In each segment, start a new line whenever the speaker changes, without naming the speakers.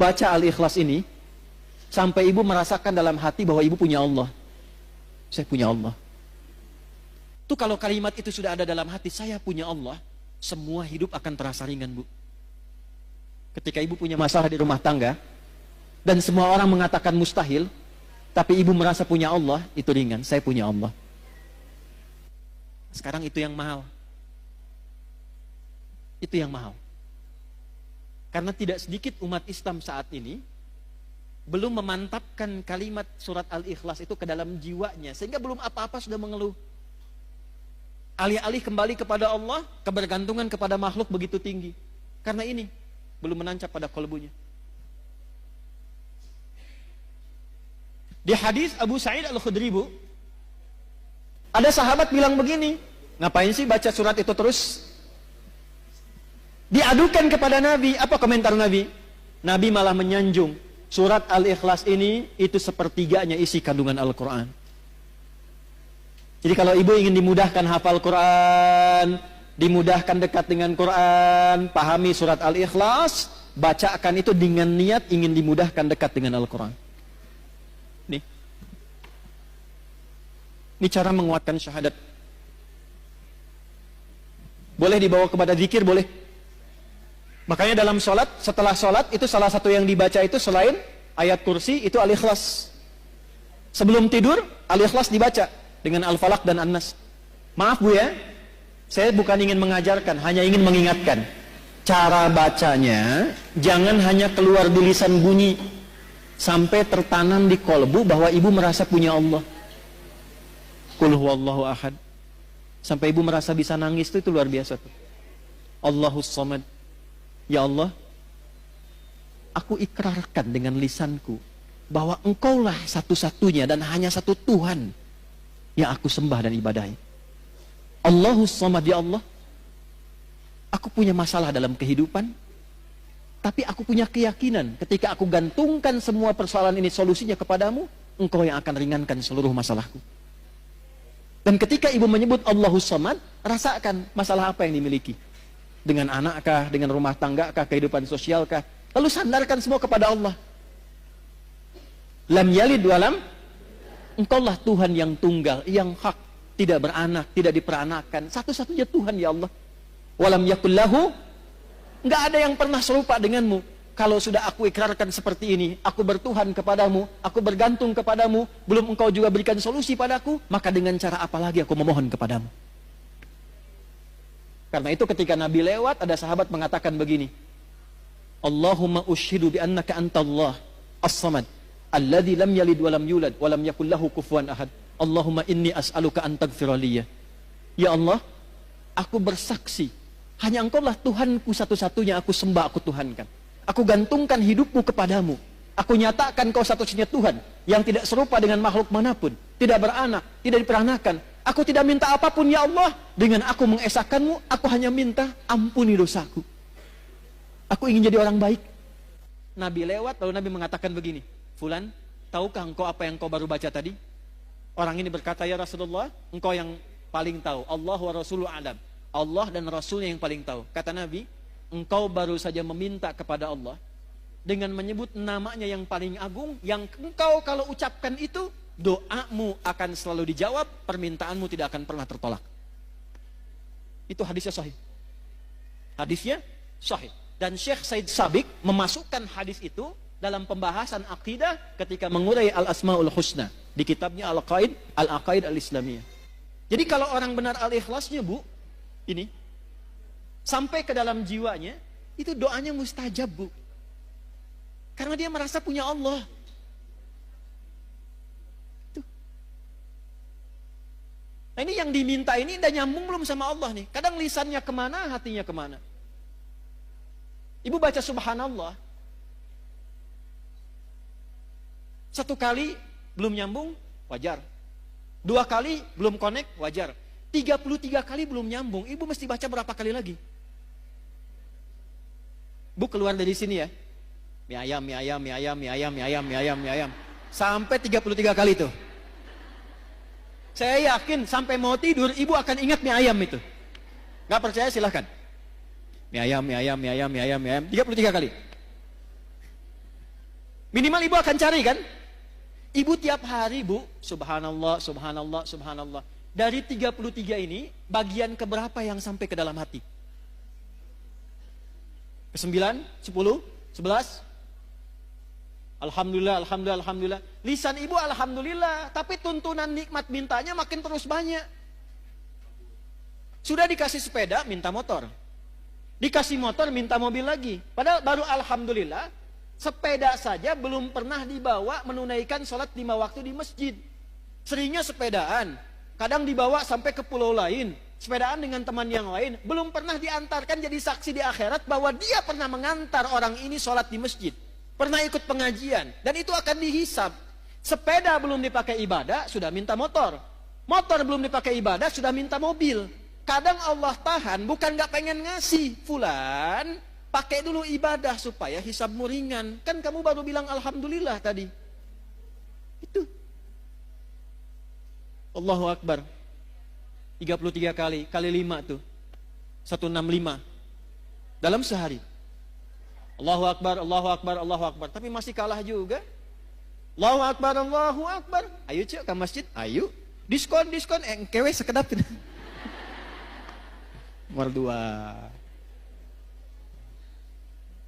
baca Al-Ikhlas ini sampai ibu merasakan dalam hati bahwa ibu punya Allah. Saya punya Allah. Tuh kalau kalimat itu sudah ada dalam hati, saya punya Allah, semua hidup akan terasa ringan, Bu. Ketika ibu punya masalah di rumah tangga, dan semua orang mengatakan mustahil, tapi ibu merasa punya Allah, itu ringan, saya punya Allah. Sekarang itu yang mahal. Itu yang mahal. Karena tidak sedikit umat Islam saat ini belum memantapkan kalimat surat Al-Ikhlas itu ke dalam jiwanya, sehingga belum apa-apa sudah mengeluh. Alih-alih kembali kepada Allah, kebergantungan kepada makhluk begitu tinggi. Karena ini belum menancap pada kalbunya. Di hadis Abu Sa'id Al-Khudri, Bu, ada sahabat bilang begini, ngapain sih baca surat itu terus? Diadukan kepada Nabi, apa komentar Nabi? Nabi malah menyanjung, surat Al-Ikhlas ini itu sepertiganya isi kandungan Al-Quran. Jadi kalau ibu ingin dimudahkan hafal Quran, dimudahkan dekat dengan Quran, pahami surat Al-Ikhlas, bacakan itu dengan niat ingin dimudahkan dekat dengan Al-Quran. Ini cara menguatkan syahadat. Boleh dibawa kepada zikir, boleh. Makanya dalam sholat, setelah sholat, itu salah satu yang dibaca itu selain ayat kursi, itu Al-Ikhlas. Sebelum tidur, Al-Ikhlas dibaca dengan Al-Falaq dan An-Nas. Maaf Bu ya, saya bukan ingin mengajarkan, hanya ingin mengingatkan. Cara bacanya, jangan hanya keluar di lisan bunyi, sampai tertanam di kolbu bahwa ibu merasa punya Allah. Qul huwallahu ahad. Sampai ibu merasa bisa nangis, itu luar biasa tuh. Allahus samad. Ya Allah, aku ikrarkan dengan lisanku bahwa engkaulah satu-satunya dan hanya satu Tuhan yang aku sembah dan ibadahi. Allahus samad, ya Allah, aku punya masalah dalam kehidupan, tapi aku punya keyakinan ketika aku gantungkan semua persoalan ini solusinya kepadamu, engkau yang akan ringankan seluruh masalahku. Dan ketika ibu menyebut Allahus samad, rasakan masalah apa yang dimiliki. Dengan anakkah, dengan rumah tanggakah, kehidupan sosialkah. Lalu sandarkan semua kepada Allah. Lam yalid walam, engkaulah Tuhan yang tunggal, yang hak, tidak beranak, tidak diperanakan, satu-satunya Tuhan ya Allah. Walam yakul lahu, enggak ada yang pernah serupa denganmu. Kalau sudah aku ikrarkan seperti ini, aku bertuhan kepadamu, aku bergantung kepadamu, belum engkau juga berikan solusi padaku, maka dengan cara apa lagi aku memohon kepadamu? Karena itu ketika Nabi lewat, ada sahabat mengatakan begini, Allahumma ushidu bi annaka antallah as-samad alladzi lam yalid walam yulad walam yakul lahu kufuwan ahad. Allahumma inni as'aluka an taghfiraliya. Ya Allah, aku bersaksi hanya engkaulah Tuhanku satu-satunya, aku sembah, aku tuhankan. Aku gantungkan hidupku kepadamu. Aku nyatakan kau satu-satunya Tuhan yang tidak serupa dengan makhluk manapun, tidak beranak, tidak diperanakan. Aku tidak minta apapun ya Allah. Dengan aku mengesahkanmu, aku hanya minta ampuni dosaku. Aku ingin jadi orang baik. Nabi lewat, lalu Nabi mengatakan begini, Fulan, tahukah engkau apa yang kau baru baca tadi? Orang ini berkata, ya Rasulullah, engkau yang paling tahu. Allah wa Rasuluhu a'lam. Allah dan Rasulnya yang paling tahu. Kata Nabi, engkau baru saja meminta kepada Allah dengan menyebut namanya yang paling agung, yang engkau kalau ucapkan itu, doamu akan selalu dijawab, permintaanmu tidak akan pernah tertolak. Itu hadisnya sahih. Hadisnya sahih. Dan Syekh Said Sabiq memasukkan hadis itu dalam pembahasan akidah ketika mengurai Al-Asmaul Husna di kitabnya Al-Aqaid Al-Islamiyah. Jadi kalau orang benar Al-Ikhlasnya, Bu, ini sampai ke dalam jiwanya, itu doanya mustajab, Bu. Karena dia merasa punya Allah. Tuh. Nah ini yang diminta ini udah nyambung belum sama Allah nih. Kadang lisannya kemana, hatinya kemana. Ibu baca subhanallah, satu kali belum nyambung, wajar. Dua kali belum connect, wajar. 33 kali belum nyambung, ibu mesti baca berapa kali lagi? Bu keluar dari sini ya, mie ayam, mie ayam, mie ayam, mie ayam, mie ayam, mie ayam, mie ayam, sampai 33 kali tuh. Saya yakin sampai mau tidur ibu akan ingat mie ayam itu. Gak percaya silahkan. Mie ayam, mie ayam, mie ayam, mie ayam, mie ayam, 33 kali. Minimal ibu akan cari kan? Ibu tiap hari, Bu, subhanallah, subhanallah, subhanallah. Dari 33 ini, bagian keberapa yang sampai ke dalam hati? Ke-9, 10, 11? Alhamdulillah, alhamdulillah, alhamdulillah. Lisan ibu alhamdulillah, tapi tuntunan nikmat mintanya makin terus banyak. Sudah dikasih sepeda, minta motor. Dikasih motor, minta mobil lagi. Padahal baru alhamdulillah, sepeda saja belum pernah dibawa menunaikan sholat 5 waktu di masjid. Seringnya sepedaan, kadang dibawa sampai ke pulau lain, sepedaan dengan teman yang lain, belum pernah diantarkan jadi saksi di akhirat bahwa dia pernah mengantar orang ini sholat di masjid, pernah ikut pengajian, dan itu akan dihisab. Sepeda belum dipakai ibadah, sudah minta motor. Motor belum dipakai ibadah, sudah minta mobil. Kadang Allah tahan, bukan gak pengen ngasih. Fulan, pakai dulu ibadah supaya hisabmu ringan. Kan kamu baru bilang alhamdulillah tadi. Itu. Allahu Akbar. 33 kali 5 tuh. 165. Dalam sehari. Allahu Akbar, Allahu Akbar, Allahu Akbar. Tapi masih kalah juga. Allahu Akbar, Allahu Akbar. Ayo cek ke masjid, ayo. Diskon, kewe sekedap. Nomor 2.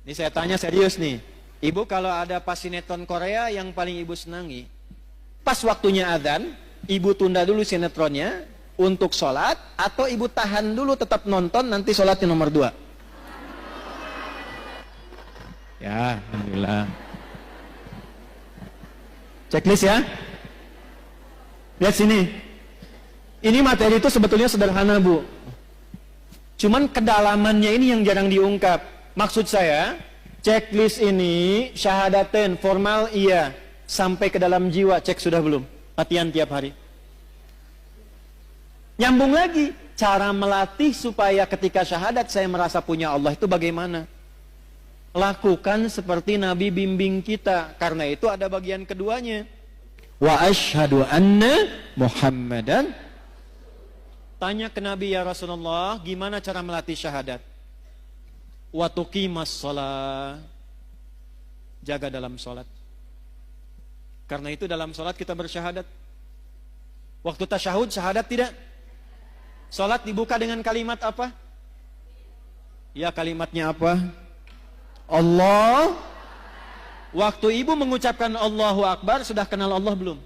Ini saya tanya serius nih. Ibu kalau ada pas sinetron Korea yang paling ibu senangi, pas waktunya adzan, ibu tunda dulu sinetronnya untuk sholat, atau ibu tahan dulu tetap nonton nanti sholatnya nomor 2? Ya, alhamdulillah. Checklist ya. Lihat sini. Ini materi itu sebetulnya sederhana, Bu. Cuman kedalamannya ini yang jarang diungkap. Maksud saya, checklist ini syahadaten, formal iya, sampai ke dalam jiwa cek sudah belum? Latihan tiap hari. Nyambung lagi, cara melatih supaya ketika syahadat saya merasa punya Allah itu bagaimana? Lakukan seperti Nabi bimbing kita. Karena itu ada bagian keduanya. Wa asyhadu anna Muhammadan. Tanya ke Nabi, ya Rasulullah, gimana cara melatih syahadat? Wa tuqimas shalah. Jaga dalam sholat. Karena itu dalam sholat kita bersyahadat. Waktu tasyahud syahadat tidak? Sholat dibuka dengan kalimat apa? Ya, kalimatnya apa? Allah. Waktu ibu mengucapkan Allahu Akbar, sudah kenal Allah belum?